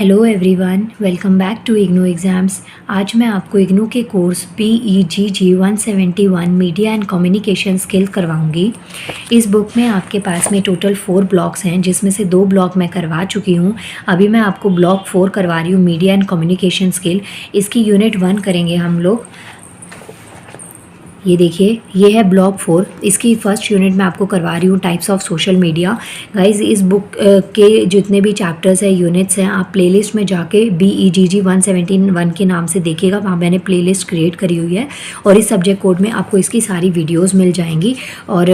Hello everyone, welcome back to IGNOU exams. आज मैं आपको इग्नू के course PEGG 171 media and communication skill करवाऊंगी। इस बुक में आपके पास में टोटल 4 ब्लॉक्स हैं, जिसमें से 2 ब्लॉक मैं करवा चुकी हूँ। अभी मैं आपको ब्लॉक 4 करवा रही हूँ, मीडिया एंड कम्युनिकेशन स्किल। इसकी यूनिट 1 करेंगे हम लोग। ये देखिए, ये है ब्लॉक 4। इसकी फर्स्ट यूनिट मैं आपको करवा रही हूँ, types of social media. Guys, इस बुक के जितने भी चैप्टर्स हैं, यूनिट्स हैं, आप प्लेलिस्ट में जाके BEGG 171 के नाम से देखिएगा। वहाँ मैंने प्लेलिस्ट क्रिएट करी हुई है और इस सब्जेक्ट कोड में आपको इसकी सारी वीडियोज़ मिल जाएंगी। और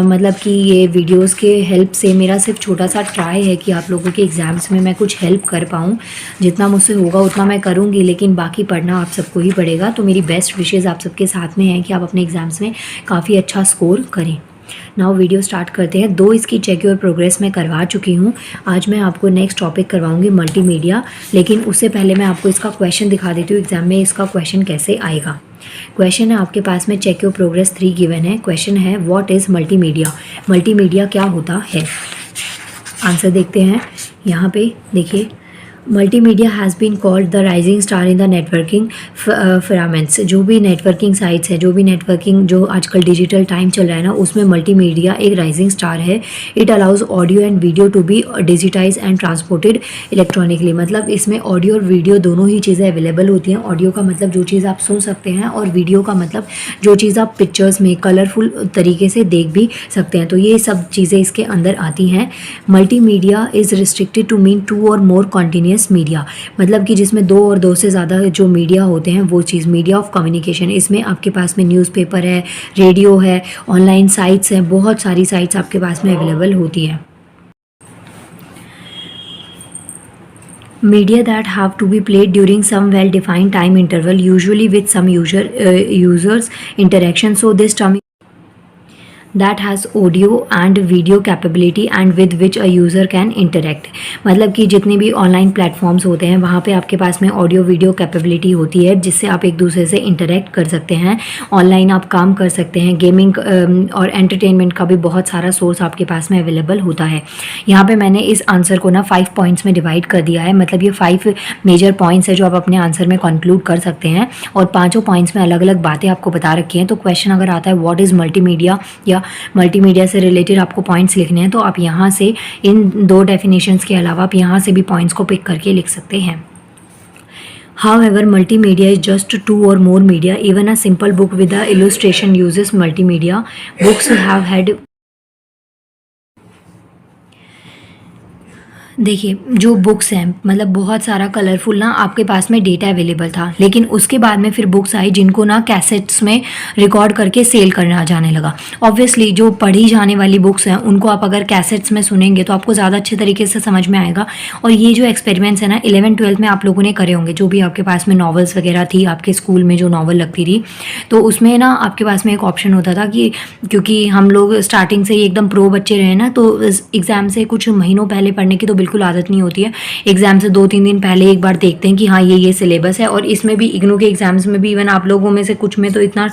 मतलब कि ये वीडियोज़ के हेल्प से मेरा सिर्फ छोटा सा ट्राई है कि आप लोगों के एग्ज़ाम्स में मैं कुछ हेल्प कर पाऊँ। जितना मुझसे होगा उतना मैं करूँगी, लेकिन बाकी पढ़ना आप सबको ही पड़ेगा। तो मेरी बेस्ट विशेज़ आप सबके साथ में है कि आप अपने एग्ज़ाम्स में काफ़ी अच्छा स्कोर करें। नाउ वीडियो स्टार्ट करते हैं। 2 इसकी चेक योर प्रोग्रेस मैं करवा चुकी हूँ। आज मैं आपको नेक्स्ट टॉपिक करवाऊंगी मल्टीमीडिया, लेकिन उससे पहले मैं आपको इसका क्वेश्चन दिखा देती हूँ एग्जाम में इसका क्वेश्चन कैसे आएगा। क्वेश्चन है आपके पास में चेक योर प्रोग्रेस 3 गिवन है। क्वेश्चन है व्हाट इज़ मल्टीमीडिया। मल्टीमीडिया क्या होता है। आंसर देखते हैं। यहाँ पे देखिए, multimedia has been called the rising star in the networking firmaments. जो भी नेटवर्किंग साइट्स है, जो भी नेटवर्किंग जो आजकल डिजिटल टाइम चल रहा है ना, उसमें मल्टीमीडिया एक राइजिंग स्टार है। It allows audio and video to be digitise and transported electronically. मतलब इसमें ऑडियो और वीडियो दोनों ही चीज़ें अवेलेबल होती हैं। ऑडियो का मतलब जो चीज़ आप सुन सकते हैं, और वीडियो का मतलब जो चीज़ आप पिक्चर्स में कलरफुल तरीके से देख भी सकते हैं। तो ये सब चीज़ें इसके अंदर आती हैं। Multimedia is restricted to mean 2 और मोर कॉन्टिन्यूस मीडिया। मतलब कि जिसमें 2 और 2 से ज़्यादा जो मीडिया होते हैं, वो चीज़ मीडिया ऑफ कम्युनिकेशन। इसमें आपके पास में न्यूज़पेपर है, रेडियो है, ऑनलाइन साइट्स हैं, बहुत सारी साइट्स आपके पास में अवेलेबल होती है। Media that have to be played during some well-defined time interval, usually with some users interaction. So this term that has audio and video capability and with which a user can interact। मतलब कि जितने भी online platforms होते हैं, वहाँ पे आपके पास में ऑडियो वीडियो कैपेबिलिटी होती है, जिससे आप एक दूसरे से इंटरेक्ट कर सकते हैं। ऑनलाइन आप काम कर सकते हैं। गेमिंग और एंटरटेनमेंट का भी बहुत सारा सोर्स आपके पास में अवेलेबल होता है। यहाँ पे मैंने इस आंसर को ना 5 पॉइंट्स में डिवाइड कर दिया है। मतलब ये 5 मेजर पॉइंट्स है जो आप अपने आंसर में कंक्लूड कर सकते हैं, और 5 पॉइंट्स में अलग अलग बातें आपको बता रखी हैं। तो क्वेश्चन अगर आता है व्हाट इज़ मल्टीमीडिया या मल्टीमीडिया से रिलेटेड आपको पॉइंट्स लिखने हैं, तो आप यहाँ से इन 2 डेफिनेशंस के अलावा आप यहाँ से भी पॉइंट्स को पिक करके लिख सकते हैं। However, multimedia is just 2 or more media. Even a simple book with a illustration uses multimedia. Books have had देखिए, जो बुक्स हैं, मतलब बहुत सारा कलरफुल ना आपके पास में डेटा अवेलेबल था, लेकिन उसके बाद में फिर बुक्स आई जिनको ना कैसेट्स में रिकॉर्ड करके सेल करना जाने लगा। ऑब्वियसली जो पढ़ी जाने वाली बुक्स हैं, उनको आप अगर कैसेट्स में सुनेंगे तो आपको ज़्यादा अच्छे तरीके से समझ में आएगा। और ये जो एक्सपेरिमेंट्स है ना, 11th-12th में आप लोगों ने करे होंगे। जो भी आपके पास में नॉवेल्स वगैरह थी, आपके स्कूल में जो नॉवल लगती थी, तो उसमें ना आपके पास में एक ऑप्शन होता था कि क्योंकि हम लोग स्टार्टिंग से ही एकदम प्रो बच्चे रहे ना, तो एग्ज़ाम से कुछ महीनों पहले पढ़ने की तो बिल्कुल आदत नहीं होती है। एग्जाम से 2-3 दिन पहले एक बार देखते हैं कि हाँ ये सिलेबस है। और इसमें भी इग्नू के एग्जाम्स में भी इवन आप लोगों में से कुछ में तो इतना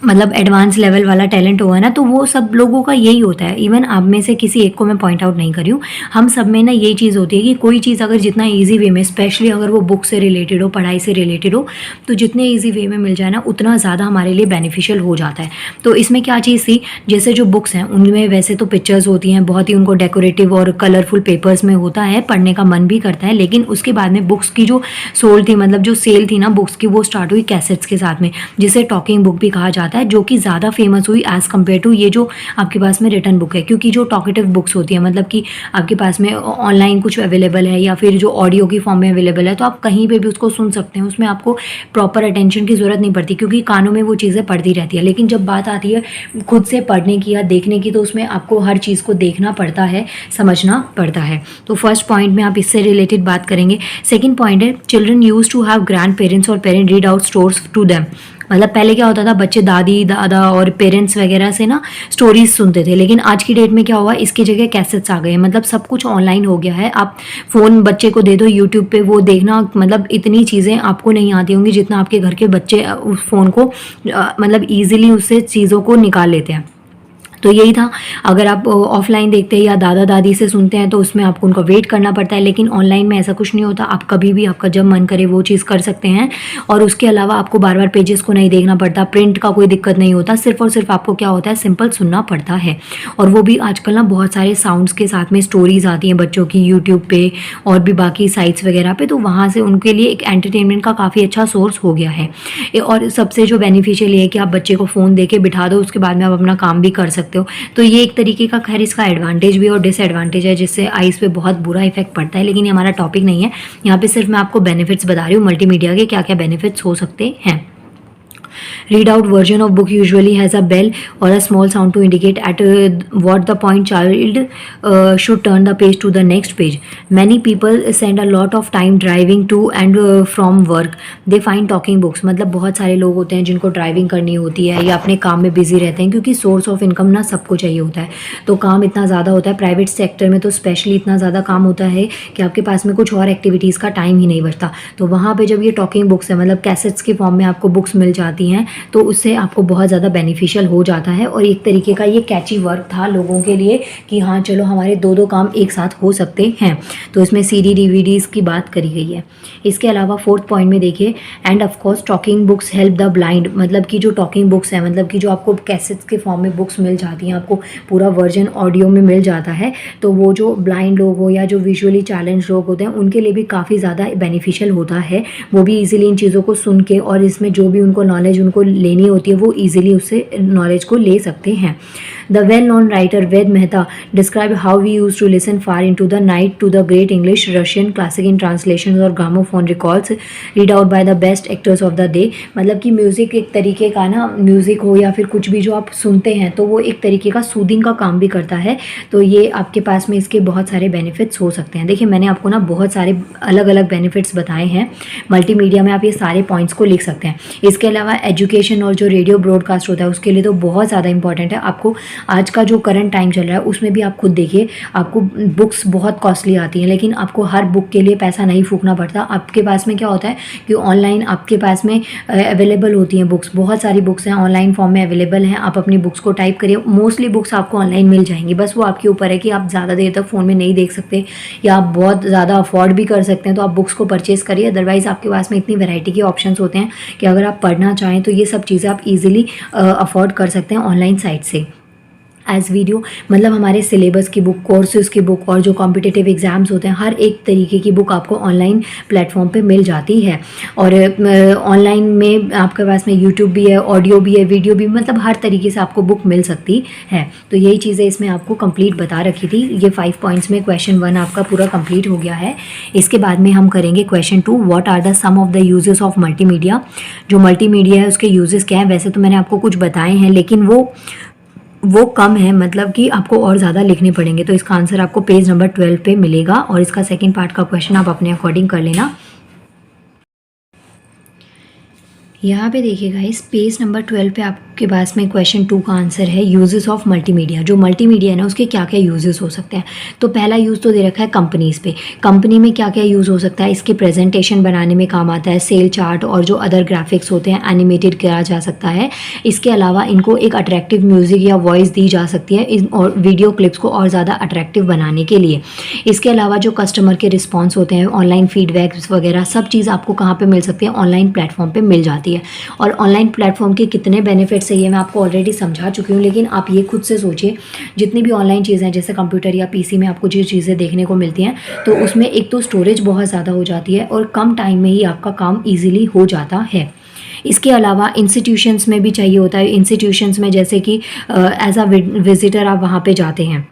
मतलब एडवांस लेवल वाला टैलेंट हुआ है ना, तो वो सब लोगों का यही होता है। इवन आप में से किसी एक को मैं पॉइंट आउट नहीं कर रही हूँ, हम सब में ना यही चीज़ होती है कि कोई चीज़ अगर जितना इजी वे में, स्पेशली अगर वो बुक से रिलेटेड हो, पढ़ाई से रिलेटेड हो, तो जितने इजी वे में मिल जाए ना, उतना ज़्यादा हमारे लिए बेनिफिशियल हो जाता है। तो इसमें क्या चीज़ थी, जैसे जो बुक्स हैं उनमें वैसे तो पिक्चर्स होती हैं, बहुत ही उनको डेकोरेटिव और कलरफुल पेपर्स में होता है, पढ़ने का मन भी करता है। लेकिन उसके बाद में बुक्स की जो सोल थी, मतलब जो सेल थी ना बुक्स की, वो स्टार्ट हुई कैसेट्स के साथ में, जिसे टॉकिंग बुक भी कहा जाता है, जो कि ज़्यादा फेमस हुई एज़ कम्पेयर टू ये जो आपके पास में रिटर्न बुक है। क्योंकि जो टॉकेटिव बुक्स होती है, मतलब कि आपके पास में ऑनलाइन कुछ अवेलेबल है या फिर जो ऑडियो की फॉर्म में अवेलेबल है, तो आप कहीं पे भी उसको सुन सकते हैं। उसमें आपको प्रॉपर अटेंशन की ज़रूरत नहीं पड़ती, क्योंकि कानों में वो चीज़ें पढ़ती रहती है। लेकिन जब बात आती है खुद से पढ़ने की या देखने की, तो उसमें आपको हर चीज़ को देखना पड़ता है, समझना पड़ता है। तो फर्स्ट पॉइंट में आप इससे रिलेटेड बात करेंगे। सेकेंड पॉइंट है children use to have grandparents और parent read out stories to them. मतलब पहले क्या होता था, बच्चे दादी दादा और पेरेंट्स वगैरह से ना स्टोरीज सुनते थे, लेकिन आज की डेट में क्या हुआ, इसकी जगह कैसेट्स आ गए हैं। मतलब सब कुछ ऑनलाइन हो गया है। आप फ़ोन बच्चे को दे दो, यूट्यूब पे वो देखना, मतलब इतनी चीज़ें आपको नहीं आती होंगी जितना आपके घर के बच्चे उस फ़ोन को मतलब ईजिली उससे चीज़ों को निकाल लेते हैं। तो यही था। अगर आप ऑफलाइन देखते हैं या दादा दादी से सुनते हैं तो उसमें आपको उनका वेट करना पड़ता है, लेकिन ऑनलाइन में ऐसा कुछ नहीं होता। आप कभी भी आपका जब मन करे वो चीज़ कर सकते हैं, और उसके अलावा आपको बार बार पेजेस को नहीं देखना पड़ता, प्रिंट का कोई दिक्कत नहीं होता। सिर्फ और सिर्फ आपको क्या होता है, सिंपल सुनना पड़ता है। और वो भी आजकल ना बहुत सारे साउंड्स के साथ में स्टोरीज आती हैं बच्चों की यूट्यूब पे और भी बाकी साइट्स वगैरह पे, तो वहाँ से उनके लिए एक एंटरटेनमेंट का काफ़ी अच्छा सोर्स हो गया है। और सबसे जो बेनिफिशियल ये है कि आप बच्चे को फ़ोन दे के बिठा दो, उसके बाद में आप अपना काम भी कर सकते हो। तो ये एक तरीके का, खैर इसका एडवांटेज भी और डिसएडवांटेज है, जिससे आइज़ पे बहुत बुरा इफेक्ट पड़ता है, लेकिन ये हमारा टॉपिक नहीं है। यहाँ पे सिर्फ मैं आपको बेनिफिट्स बता रही हूँ मल्टीमीडिया के, क्या क्या बेनिफिट्स हो सकते हैं। Read out version of book usually has a bell or a small sound to indicate at what the point child should turn the page to the next page. Many people spend a lot of time driving to and from work. They find talking books. मतलब बहुत सारे लोग होते हैं जिनको driving करनी होती है या अपने काम में बिजी रहते हैं, क्योंकि सोर्स ऑफ इनकम ना सबको चाहिए होता है। तो काम इतना ज़्यादा होता है, प्राइवेट सेक्टर में तो स्पेशली इतना ज़्यादा काम होता है कि आपके पास में कुछ और एक्टिविटीज़ का टाइम ही नहीं बचता। तो वहाँ पे जब ये टॉकिंग बुक्स है, मतलब कैसेट्स के फॉर्म में आपको बुक्स मिल जाती हैं, तो उससे आपको बहुत ज़्यादा बेनिफिशियल हो जाता है। और एक तरीके का ये कैची वर्क था लोगों के लिए कि हाँ चलो हमारे दो दो काम एक साथ हो सकते हैं। तो इसमें CD DVDs की बात करी गई है। इसके अलावा फोर्थ पॉइंट में देखिए, end of course talking books help the blind. मतलब कि जो टॉकिंग बुक्स है, मतलब कि जो आपको कैसेट्स के फॉर्म में बुक्स मिल जाती हैं, आपको पूरा वर्जन ऑडियो में मिल जाता है, तो वो जो ब्लाइंड लोग हो या जो विजुअली चैलेंज लोग होते हैं उनके लिए भी काफ़ी ज़्यादा बेनिफिशियल होता है। वो भी ईजिली इन चीज़ों को सुन के और इसमें जो भी उनको नॉलेज उनको लेनी होती है वो ईजिली उससे नॉलेज को ले सकते हैं। The well known writer Ved Mehta describe how we use to listen far into the night to the great English Russian classic in translation और gramophone records read out by the best actors of the day. मतलब कि music एक तरीके का ना, music हो या फिर कुछ भी जो आप सुनते हैं, तो वो एक तरीके का सूदिंग का काम भी करता है। तो ये आपके पास में इसके बहुत सारे बेनिफिट्स हो सकते हैं। देखिए मैंने आपको ना बहुत सारे अलग अलग बेनिफिट्स बताए हैं मल्टीमीडिया में, आप ये सारे पॉइंट्स को लिख सकते हैं। इसके अलावा एजुकेशन और जो रेडियो ब्रॉडकास्ट होता है उसके लिए तो बहुत ज़्यादा इंपॉर्टेंट है। आपको आज का जो करंट टाइम चल रहा है उसमें भी आप खुद देखिए, आपको बुक्स बहुत कॉस्टली आती हैं, लेकिन आपको हर बुक के लिए पैसा नहीं फूकना पड़ता। आपके पास में क्या होता है कि ऑनलाइन आपके पास में अवेलेबल होती हैं बुक्स, बहुत सारी बुक्स हैं ऑनलाइन फॉर्म में अवेलेबल हैं। आप अपनी बुक्स को टाइप करिए, मोस्टली बुक्स आपको ऑनलाइन मिल जाएंगी। बस वो आपके ऊपर है कि आप ज़्यादा देर तक फ़ोन में नहीं देख सकते या आप बहुत ज़्यादा अफोर्ड भी कर सकते हैं, तो आप बुक्स को परचेज़ करिए। अदरवाइज़ आपके पास में इतनी वैरायटी के ऑप्शंस होते हैं कि अगर आप पढ़ना चाहें तो ये सब चीज़ें आप ईजिली अफोर्ड कर सकते हैं ऑनलाइन साइट से। एज वीडियो, मतलब हमारे सिलेबस की बुक, कोर्सेज़ की बुक और जो कॉम्पिटिटिव एग्ज़ाम्स होते हैं, हर एक तरीके की बुक आपको ऑनलाइन प्लेटफॉर्म पे मिल जाती है। और ऑनलाइन में आपके पास में यूट्यूब भी है, ऑडियो भी है, वीडियो भी, मतलब हर तरीके से आपको बुक मिल सकती है। तो यही चीज़ें इसमें आपको कंप्लीट बता रखी थी। ये 5 पॉइंट्स में क्वेश्चन 1 आपका पूरा कंप्लीट हो गया है। इसके बाद में हम करेंगे question 2, what are the some of the uses of multimedia. जो मल्टीमीडिया है उसके यूजेस क्या हैं। वैसे तो मैंने आपको कुछ बताए हैं, लेकिन वो कम है, मतलब कि आपको और ज़्यादा लिखने पड़ेंगे। तो इसका आंसर आपको पेज नंबर 12 पे मिलेगा और इसका सेकंड पार्ट का क्वेश्चन आप अपने अकॉर्डिंग कर लेना। यहाँ पे देखिएगा इस पेज नंबर 12 पे आपके पास में क्वेश्चन 2 का आंसर है यूजेस ऑफ मल्टीमीडिया। जो मल्टीमीडिया है ना उसके क्या क्या यूजेस हो सकते हैं। तो पहला यूज़ तो दे रखा है कंपनीज़ पे। कंपनी में क्या क्या यूज़ हो सकता है, इसके प्रेजेंटेशन बनाने में काम आता है, सेल चार्ट और जो अदर ग्राफिक्स होते हैं एनिमेटेड किया जा सकता है। इसके अलावा इनको एक अट्रैक्टिव म्यूज़िक या वॉइस दी जा सकती है और वीडियो क्लिप्स को और ज़्यादा अट्रैक्टिव बनाने के लिए। इसके अलावा जो कस्टमर के रिस्पॉन्स होते हैं, ऑनलाइन फीडबैक्स वगैरह सब चीज़ आपको कहाँ पर मिल सकती है, ऑनलाइन प्लेटफॉर्म पर मिल जाती है। और ऑनलाइन प्लेटफॉर्म के कितने बेनिफिट्स है ये मैं आपको ऑलरेडी समझा चुकी हूँ, लेकिन आप ये खुद से सोचिए, जितनी भी ऑनलाइन चीज़ें हैं जैसे कंप्यूटर या पीसी में आपको जो चीज़ें देखने को मिलती हैं, तो उसमें एक तो स्टोरेज बहुत ज़्यादा हो जाती है और कम टाइम में ही आपका काम ईजिली हो जाता है। इसके अलावा इंस्टीट्यूशंस में भी चाहिए होता है। इंस्टीट्यूशंस में जैसे कि एज अ विजिटर आप वहाँ पे जाते हैं,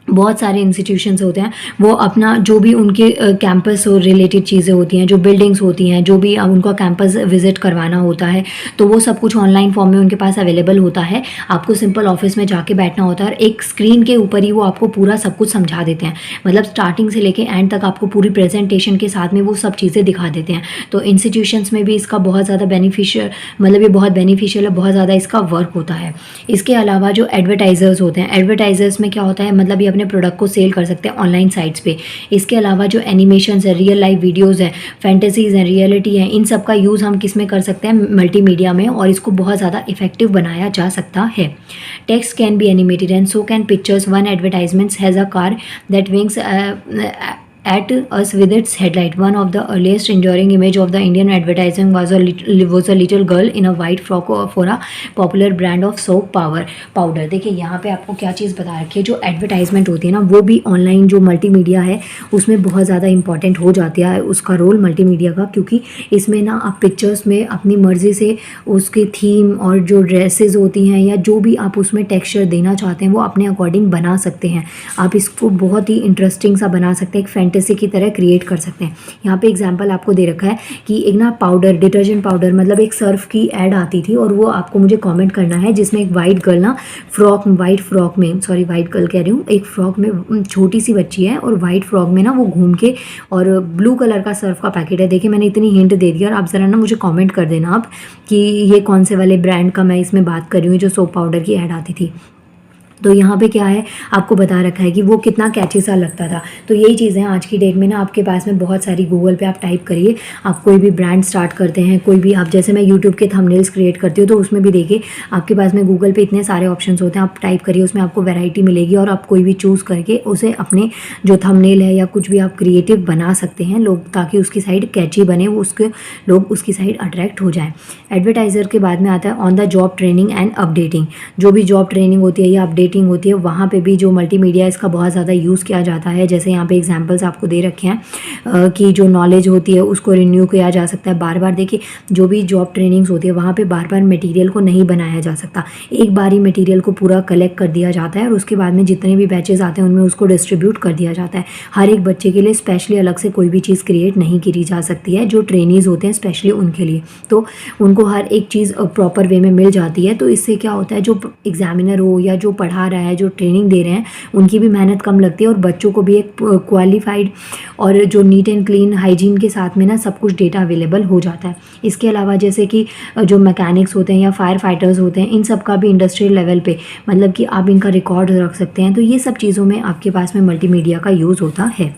बहुत सारे इंस्टीट्यूशंस होते हैं, वो अपना जो भी उनके कैंपस और रिलेटेड चीज़ें होती हैं, जो बिल्डिंग्स होती हैं, जो भी उनका कैंपस विजिट करवाना होता है, तो वो सब कुछ ऑनलाइन फॉर्म में उनके पास अवेलेबल होता है। आपको सिंपल ऑफिस में जाके बैठना होता है और एक स्क्रीन के ऊपर ही वो आपको पूरा सब कुछ समझा देते हैं। मतलब स्टार्टिंग से लेके एंड तक आपको पूरी प्रेजेंटेशन के साथ में वो सब चीज़ें दिखा देते हैं। तो इंस्टीट्यूशंस में भी इसका बहुत ज़्यादा बेनिफिशियल, मतलब ये बहुत बेनिफिशियल है, बहुत ज़्यादा इसका वर्क होता है। इसके अलावा जो एडवर्टाइज़र्स होते हैं, एडवर्टाइज़र्स में क्या होता है, मतलब ये अपने अपने प्रोडक्ट को सेल कर सकते हैं ऑनलाइन साइट्स पे। इसके अलावा जो एनिमेशंस है, रियल लाइफ वीडियोस हैं, फैंटेसीज़ हैं, रियलिटी हैं, इन सब का यूज़ हम किस में कर सकते हैं, मल्टीमीडिया में, और इसको बहुत ज़्यादा इफेक्टिव बनाया जा सकता है। Text can be animated and so can pictures. One advertisements has a car that wings at us with its headlight. One of the earliest enduring image of the Indian advertising was a little girl in a white frock for a popular brand of soap powder. देखिए यहाँ पे आपको क्या चीज़ बता रखी है, जो advertisement होती है ना वो भी ऑनलाइन जो मल्टीमीडिया है उसमें बहुत ज़्यादा इंपॉर्टेंट हो जाती है उसका रोल मल्टीमीडिया का, क्योंकि इसमें ना आप पिक्चर्स में अपनी मर्ज़ी से उसकी थीम और जो ड्रेसेस होती हैं या जो भी आप उसमें टेक्सचर देना चाहते हैं वो अपने अकॉर्डिंग बना सकते हैं। आप इसको बहुत ही इंटरेस्टिंग सा बना सकते हैं, एक फैंटेसी की तरह क्रिएट कर सकते हैं। यहाँ पे एग्जांपल आपको दे रखा है कि एक ना पाउडर, डिटर्जेंट पाउडर, मतलब एक सर्फ की ऐड आती थी और वो आपको मुझे कमेंट करना है, जिसमें एक वाइट गर्ल ना वाइट फ्रॉक में, सॉरी वाइट गर्ल कह रही हूँ, एक फ्रॉक में छोटी सी बच्ची है और वाइट फ्रॉक में ना वो घूम के, और ब्लू कलर का सर्फ का पैकेट है। देखिए मैंने इतनी हिंट दे दी और आप ज़रा ना मुझे कॉमेंट कर देना आप कि ये कौन से वाले ब्रांड का मैं इसमें बात कर रही हूँ जो सोप पाउडर की ऐड आती थी। तो यहाँ पे क्या है आपको बता रखा है कि वो कितना कैची सा लगता था। तो यही चीज़ें आज की डेट में ना आपके पास में बहुत सारी, गूगल पे आप टाइप करिए, आप कोई भी ब्रांड स्टार्ट करते हैं, कोई भी, आप जैसे मैं यूट्यूब के थंबनेल्स क्रिएट करती हूँ तो उसमें भी देखिए आपके पास में गूगल पे इतने सारे ऑप्शंस होते हैं, आप टाइप करिए, उसमें आपको वैरायटी मिलेगी और आप कोई भी चूज़ करके उसे अपने जो थंबनेल है या कुछ भी आप क्रिएटिव बना सकते हैं लोग, ताकि उसकी साइड कैची बने, उसके लोग उसकी साइड अट्रैक्ट हो जाए। एडवर्टाइज़र के बाद में आता है on the job training and updating. जो भी जॉब ट्रेनिंग होती है या अपडेटिंग होती है वहाँ पे भी जो मल्टीमीडिया इसका बहुत ज़्यादा यूज़ किया जाता है। जैसे यहाँ पे एग्जांपल्स आपको दे रखे हैं कि जो नॉलेज होती है उसको रिन्यू किया जा सकता है बार बार। देखिए जो भी जॉब ट्रेनिंग्स होती है वहाँ पे बार बार मटेरियल को नहीं बनाया जा सकता, एक बार ही मटेरियल को पूरा कलेक्ट कर दिया जाता है और उसके बाद में जितने भी बैचेज आते हैं उनमें उसको डिस्ट्रीब्यूट कर दिया जाता है। हर एक बच्चे के लिए स्पेशली अलग से कोई भी चीज़ क्रिएट नहीं करी जा सकती है, जो ट्रेनीज़ होते हैं स्पेशली उनके लिए, तो उनको हर एक चीज़ प्रॉपर वे में मिल जाती है। तो इससे क्या होता है, जो एग्जामिनर हो या जो पढ़ा रहा है, जो ट्रेनिंग दे रहे हैं, उनकी भी मेहनत कम लगती है और बच्चों को भी एक क्वालिफाइड और जो नीट एंड क्लीन हाइजीन के साथ में ना सब कुछ डेटा अवेलेबल हो जाता है। इसके अलावा जैसे कि जो मैकेनिक्स होते हैं या फायर फाइटर्स होते हैं, इन सब का भी इंडस्ट्रियल लेवल पे मतलब कि आप इनका रिकॉर्ड रख सकते हैं। तो ये सब चीज़ों में आपके पास में मल्टीमीडिया का यूज़ होता है।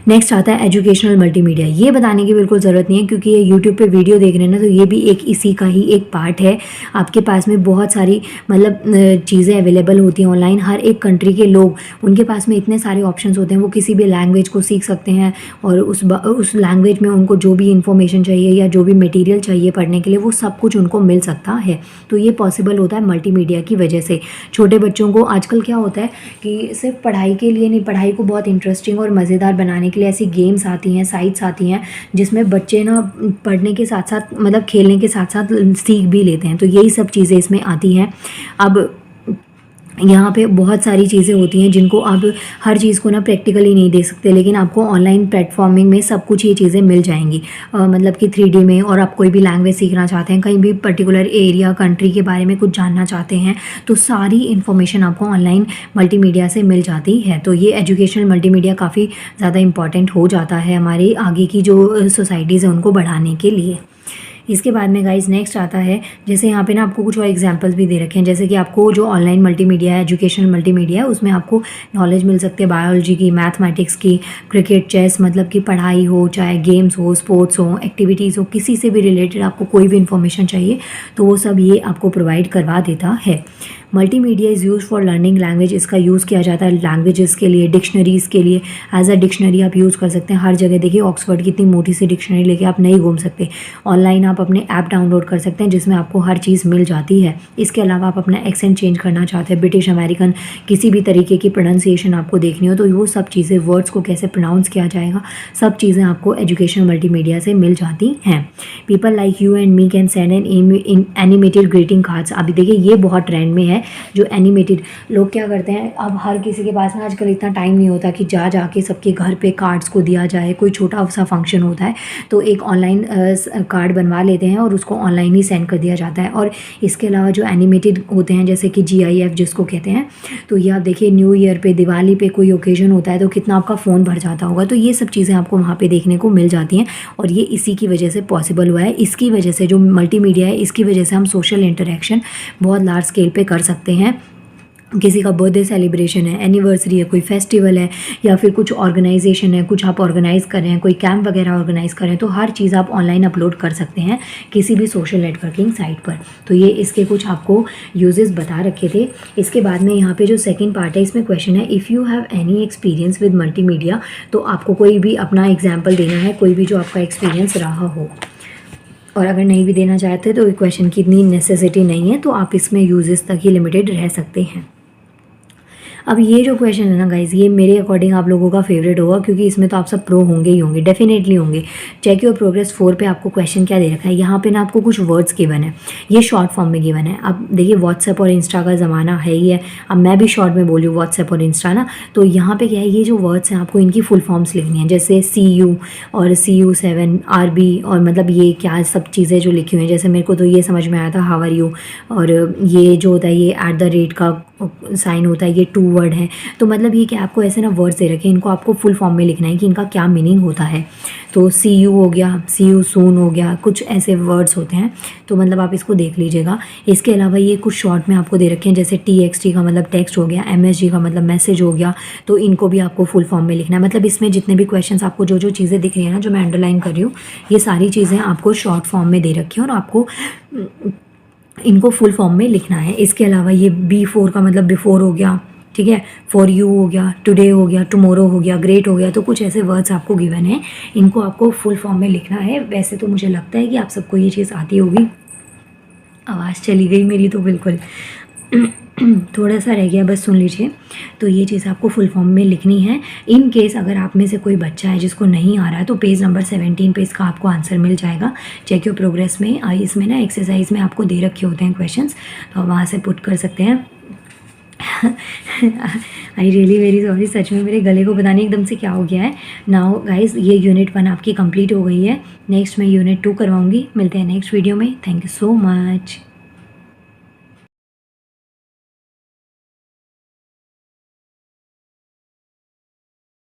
नेक्स्ट आता है एजुकेशनल मल्टीमीडिया। ये बताने की बिल्कुल ज़रूरत नहीं है क्योंकि ये यूट्यूब पे वीडियो देख रहे हैं ना, तो ये भी एक इसी का ही एक पार्ट है। आपके पास में बहुत सारी मतलब चीज़ें अवेलेबल होती हैं ऑनलाइन। हर एक कंट्री के लोग, उनके पास में इतने सारे ऑप्शंस होते हैं, वो किसी भी लैंग्वेज को सीख सकते हैं और उस लैंग्वेज में उनको जो भी इंफॉर्मेशन चाहिए या जो भी मटीरियल चाहिए पढ़ने के लिए, वो सब कुछ उनको मिल सकता है। तो ये पॉसिबल होता है मल्टीमीडिया की वजह से। छोटे बच्चों को आजकल क्या होता है कि सिर्फ पढ़ाई के लिए नहीं, पढ़ाई को बहुत इंटरेस्टिंग और मज़ेदार बनाने के लिए ऐसी गेम्स आती हैं, साइट्स आती हैं जिसमें बच्चे ना पढ़ने के साथ साथ मतलब खेलने के साथ साथ सीख भी लेते हैं। तो यही सब चीज़ें इसमें आती हैं। अब यहाँ पे बहुत सारी चीज़ें होती हैं जिनको आप हर चीज़ को ना प्रैक्टिकली नहीं दे सकते, लेकिन आपको ऑनलाइन प्लेटफॉर्मिंग में सब कुछ ये चीज़ें मिल जाएंगी। मतलब कि 3D में, और आप कोई भी लैंग्वेज सीखना चाहते हैं, कहीं भी पर्टिकुलर एरिया कंट्री के बारे में कुछ जानना चाहते हैं, तो सारी इन्फॉर्मेशन आपको ऑनलाइन मल्टीमीडिया से मिल जाती है। तो ये एजुकेशनल मल्टीमीडिया काफ़ी ज़्यादा इंपॉर्टेंट हो जाता है हमारी आगे की जो सोसाइटीज़ है उनको बढ़ाने के लिए। इसके बाद में गाइस नेक्स्ट आता है, जैसे यहाँ पे ना आपको कुछ और एग्जांपल्स भी दे रखे हैं, जैसे कि आपको जो ऑनलाइन मल्टीमीडिया है, एजुकेशनल मल्टीमीडिया है, उसमें आपको नॉलेज मिल सकती है बायोलॉजी की, मैथमेटिक्स की, क्रिकेट, चेस, मतलब कि पढ़ाई हो, चाहे गेम्स हो, स्पोर्ट्स हो, एक्टिविटीज़ हो, किसी से भी रिलेटेड आपको कोई भी इन्फॉर्मेशन चाहिए तो वो सब ये आपको प्रोवाइड करवा देता है। Multimedia is use for learning language. इसका यूज़ किया जाता है लैंग्वेजेस के लिए, डिक्शनरीज़ के लिए। एज अ डिक्शनरी आप यूज़ कर सकते हैं हर जगह। देखिए ऑक्सफोर्ड की इतनी मोटी सी डिक्शनरी लेके आप नहीं घूम सकते। ऑनलाइन आप अपने ऐप डाउनलोड कर सकते हैं जिसमें आपको हर चीज़ मिल जाती है। इसके अलावा आप अपना एक्सेंट चेंज करना चाहते हैं, ब्रिटिश, अमेरिकन, किसी भी तरीके की प्रोनाउंसिएशन आपको देखनी हो तो वो सब चीज़ें, वर्ड्स को कैसे प्रोनाउंस किया जाएगा, सब चीज़ें आपको एजुकेशनल मल्टीमीडिया से मिल जाती हैं। People like you and me can send an animated greeting cards. अभी देखिए ये बहुत ट्रेंड में है, जो एनिमेटेड। लोग क्या करते हैं, अब हर किसी के पास ना आजकल इतना टाइम नहीं होता कि जाके सबके घर पे कार्ड्स को दिया जाए। कोई छोटा सा फंक्शन होता है तो एक ऑनलाइन कार्ड बनवा लेते हैं और उसको ऑनलाइन ही सेंड कर दिया जाता है। और इसके अलावा जो एनिमेटेड होते हैं जैसे कि GIF जिसको कहते हैं, तो ये आप देखिए न्यू ईयर पे, दिवाली पे कोई ओकेजन होता है तो कितना आपका फ़ोन भर जाता होगा। तो ये सब चीज़ें आपको वहाँ पे देखने को मिल जाती हैं और ये इसी की वजह से पॉसिबल हुआ है। इसकी वजह से जो मल्टीमीडिया है, इसकी वजह से हम सोशल इंटरेक्शन बहुत लार्ज स्केल पे कर सकते हैं। किसी का बर्थडे सेलिब्रेशन है, एनिवर्सरी है, कोई फेस्टिवल है, या फिर कुछ ऑर्गेनाइजेशन है, कुछ आप ऑर्गेनाइज कर रहे हैं, कोई कैंप वगैरह ऑर्गेनाइज कर रहे हैं, तो हर चीज़ आप ऑनलाइन अपलोड कर सकते हैं किसी भी सोशल नेटवर्किंग साइट पर। तो ये इसके कुछ आपको यूजेस बता रखे थे। इसके बाद में यहाँ पे जो सेकंड पार्ट है, इसमें क्वेश्चन है if you have any experience with multimedia. तो आपको कोई भी अपना एग्जाम्पल देना है, कोई भी जो आपका एक्सपीरियंस रहा हो, और अगर नहीं भी देना चाहते तो क्वेश्चन की इतनी नेसेसिटी नहीं है, तो आप इसमें यूजेस तक ही लिमिटेड रह सकते हैं। अब ये जो क्वेश्चन है ना गाइज, ये मेरे अकॉर्डिंग आप लोगों का फेवरेट होगा, क्योंकि इसमें तो आप सब प्रो होंगे ही होंगे, डेफिनेटली होंगे। चेक योर प्रोग्रेस 4 पे आपको क्वेश्चन क्या दे रखा है, यहाँ पे ना आपको कुछ वर्ड्स गिवन है, ये शॉर्ट फॉर्म में गिवन है। अब देखिए व्हाट्सएप और इंस्टा का ज़माना है ही है, अब मैं भी शॉर्ट में बोल रही हूँ व्हाट्सएप और इंस्टा ना, तो यहाँ पे क्या है, ये जो वर्ड्स हैं आपको इनकी फुल फॉर्म्स लिखनी है, जैसे CU और CU7 RB, और मतलब ये क्या सब चीज़ें जो लिखी हुई हैं, जैसे मेरे को तो ये समझ में आया था हाउ आर यू, और ये जो होता है ये @ का साइन होता है, ये 2 वर्ड है। तो मतलब ये कि आपको ऐसे ना वर्ड्स दे रखे हैं, इनको आपको फुल फॉर्म में लिखना है कि इनका क्या मीनिंग होता है। तो CU हो गया, CU सून हो गया, कुछ ऐसे वर्ड्स होते हैं, तो मतलब आप इसको देख लीजिएगा। इसके अलावा ये कुछ शॉर्ट में आपको दे रखे हैं, जैसे TXT का मतलब टेक्स्ट हो गया, MSG का मतलब मैसेज हो गया, तो इनको भी आपको फुल फॉर्म में लिखना है। मतलब इसमें जितने भी क्वेश्चन आपको जो जो चीज़ें दिख रही है ना, जो मैं अंडरलाइन कर रही हूँ, ये सारी चीज़ें आपको शॉर्ट फॉर्म में दे रखी हैं और आपको इनको फुल फॉर्म में लिखना है। इसके अलावा ये B4 का मतलब बिफोर हो गया, ठीक है, फॉर यू हो गया, टुडे हो गया, टुमारो हो गया, ग्रेट हो गया, तो कुछ ऐसे वर्ड्स आपको गिवन है, इनको आपको फुल फॉर्म में लिखना है। वैसे तो मुझे लगता है कि आप सबको ये चीज़ आती होगी। आवाज़ चली गई मेरी तो बिल्कुल थोड़ा सा रह गया, बस सुन लीजिए। तो ये चीज़ आपको फुल फॉर्म में लिखनी है। इन केस अगर आप में से कोई बच्चा है जिसको नहीं आ रहा है, तो पेज नंबर 17 पे इसका आपको आंसर मिल जाएगा। चेक योर प्रोग्रेस में इसमें ना एक्सरसाइज में आपको दे रखे होते हैं क्वेश्चंस, तो आप वहाँ से पुट कर सकते हैं। आई रियली वेरी सॉरी, सच में मेरे गले को पता नहीं एकदम से क्या हो गया है। नाउ गाइज, ये यूनिट 1 आपकी कंप्लीट हो गई है। नेक्स्ट मैं यूनिट 2 करवाऊँगी। मिलते हैं नेक्स्ट वीडियो में। Thank you so much.